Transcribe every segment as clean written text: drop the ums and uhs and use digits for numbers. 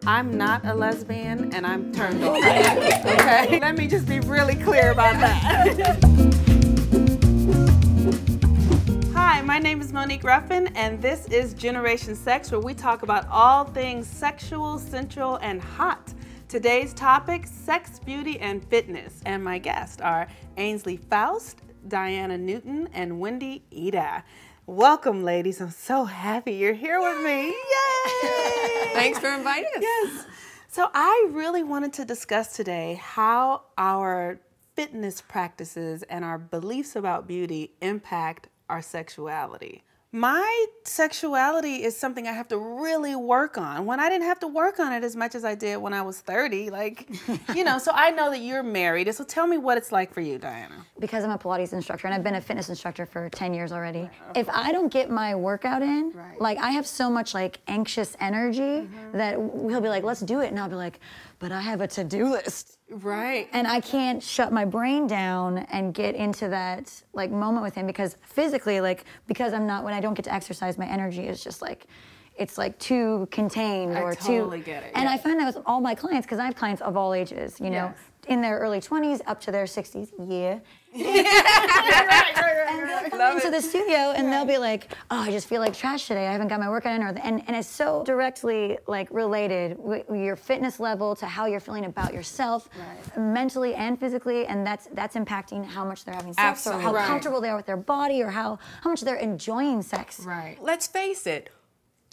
I'm not a lesbian and I'm turned on. Okay? Let me just be really clear about that. Hi, my name is Monique Ruffin, and this is Generation Sex, where we talk about all things sexual, sensual, and hot. Today's topic, sex, beauty, and fitness. And my guests are Ainsley Faust, Diana Newton, and Wendy Ida. Welcome, ladies. I'm so happy you're here with me. Yay! Thanks for inviting us. Yes. So I really wanted to discuss today how our fitness practices and our beliefs about beauty impact our sexuality. My sexuality is something I have to really work on. When I didn't have to work on it as much as I did when I was 30, so I know that you're married. So tell me what it's like for you, Diana. Because I'm a Pilates instructor and I've been a fitness instructor for 10 years already. Right, okay. If I don't get my workout in, like I have so much like anxious energy that he'll be like, let's do it. And I'll be like, but I have a to-do list. Right. And I can't shut my brain down and get into that like moment with him because physically, because when I don't get to exercise, my energy is just like, it's like too contained or too. I totally get it. And I find that with all my clients, because I have clients of all ages, you know, in their early 20s up to their 60s. Yeah. And they'll come into the studio and they'll be like, oh, I just feel like trash today. I haven't got my workout in. And it's so directly like related with your fitness level to how you're feeling about yourself, mentally and physically. And that's impacting how much they're having sex or how comfortable they are with their body or how much they're enjoying sex. Right. Let's face it,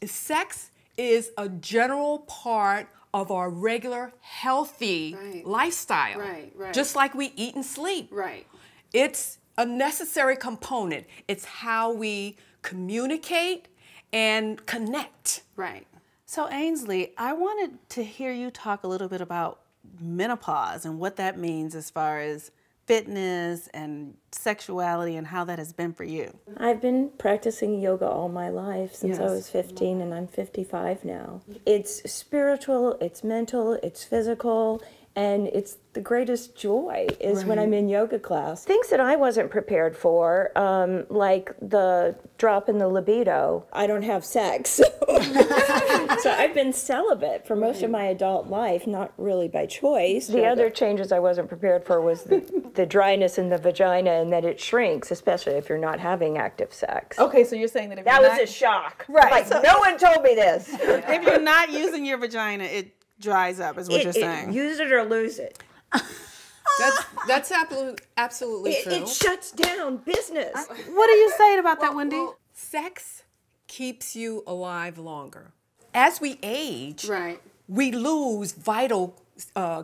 sex is a general part of our regular healthy lifestyle. Right. Just like we eat and sleep. Right. It's a necessary component. It's how we communicate and connect. Right. So Ainsley, I wanted to hear you talk a little bit about menopause and what that means as far as fitness and sexuality and how that has been for you. I've been practicing yoga all my life since I was 15 and I'm 55 now. It's spiritual, it's mental, it's physical, and it's the greatest joy is when I'm in yoga class. Things that I wasn't prepared for, like the drop in the libido. I don't have sex. So I've been celibate for most of my adult life, not really by choice. The other changes I wasn't prepared for was the dryness in the vagina and that it shrinks, especially if you're not having active sex. Okay, so you're saying that if that was a shock. Right. Like, so, no one told me this. If you're not using your vagina, it dries up, is what you're saying. Use it or lose it. That's absolutely true. It shuts down business. What are you saying about that, Wendy? Well, sex keeps you alive longer. As we age, we lose vital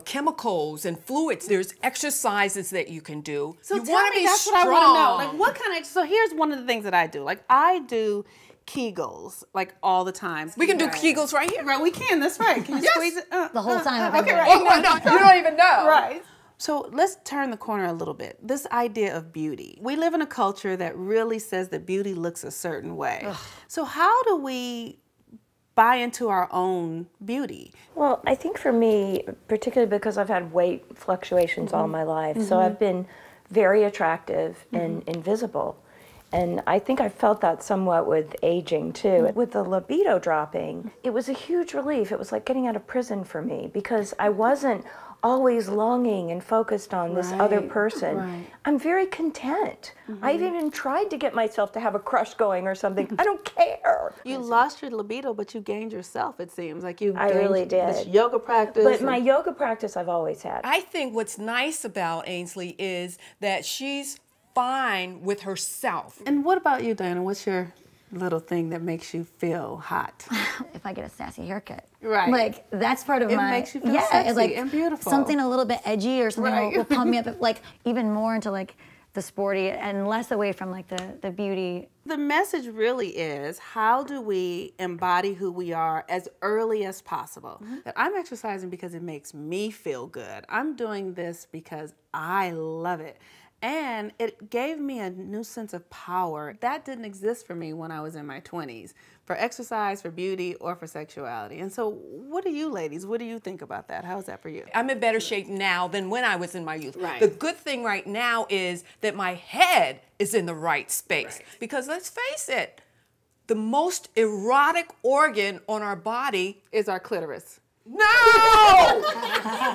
chemicals and fluids. There's exercises that you can do. So you tell me, that's what I want to know. Like, what kind of? So here's one of the things that I do. Like, I do Kegels, like all the time. We can do Kegels right here. Right, we can. That's right. Can you squeeze it? The whole time. Okay, right. Oh, no, you don't even know. Right. So let's turn the corner a little bit. This idea of beauty. We live in a culture that really says that beauty looks a certain way. Ugh. So how do we buy into our own beauty? Well, I think for me, particularly because I've had weight fluctuations all my life, so I've been very attractive and invisible. And I think I felt that somewhat with aging too. With the libido dropping, it was a huge relief. It was like getting out of prison for me because I wasn't always longing and focused on this other person. I'm very content. I've even tried to get myself to have a crush going or something. I don't care. You lost your libido, but you gained yourself, it seems. Like you I really did. This yoga practice. But my yoga practice I've always had. I think what's nice about Ainsley is that she's fine with herself. And what about you, Diana? What's your little thing that makes you feel hot? If I get a sassy haircut. Right. Like, that's part of it my... It makes you feel sexy like and beautiful. Something a little bit edgy or something will pump me up, like, even more into, like, the sporty and less away from, like, the beauty. The message really is, how do we embody who we are as early as possible? That I'm exercising because it makes me feel good. I'm doing this because I love it. And it gave me a new sense of power. That didn't exist for me when I was in my 20s, for exercise, for beauty, or for sexuality. And so what do you ladies, what do you think about that? How is that for you? I'm in better shape now than when I was in my youth. The good thing right now is that my head is in the right space. Because let's face it, the most erotic organ on our body is our clitoris. No!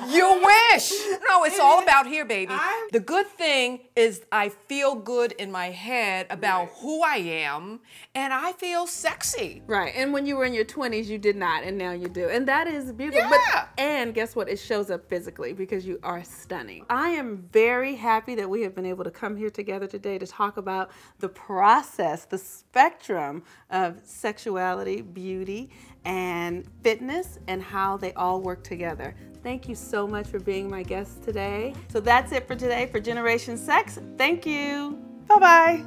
You wish. No, it's all about here, baby. The good thing is I feel good in my head about who I am, and I feel sexy. Right, and when you were in your 20s, you did not, and now you do. And that is beautiful. Yeah. And guess what? It shows up physically because you are stunning. I am very happy that we have been able to come here together today to talk about the process, the spectrum of sexuality, beauty, and fitness, and how they all work together. Thank you so much for being my guest today. So that's it for today for Generation Sex. Thank you. Bye-bye.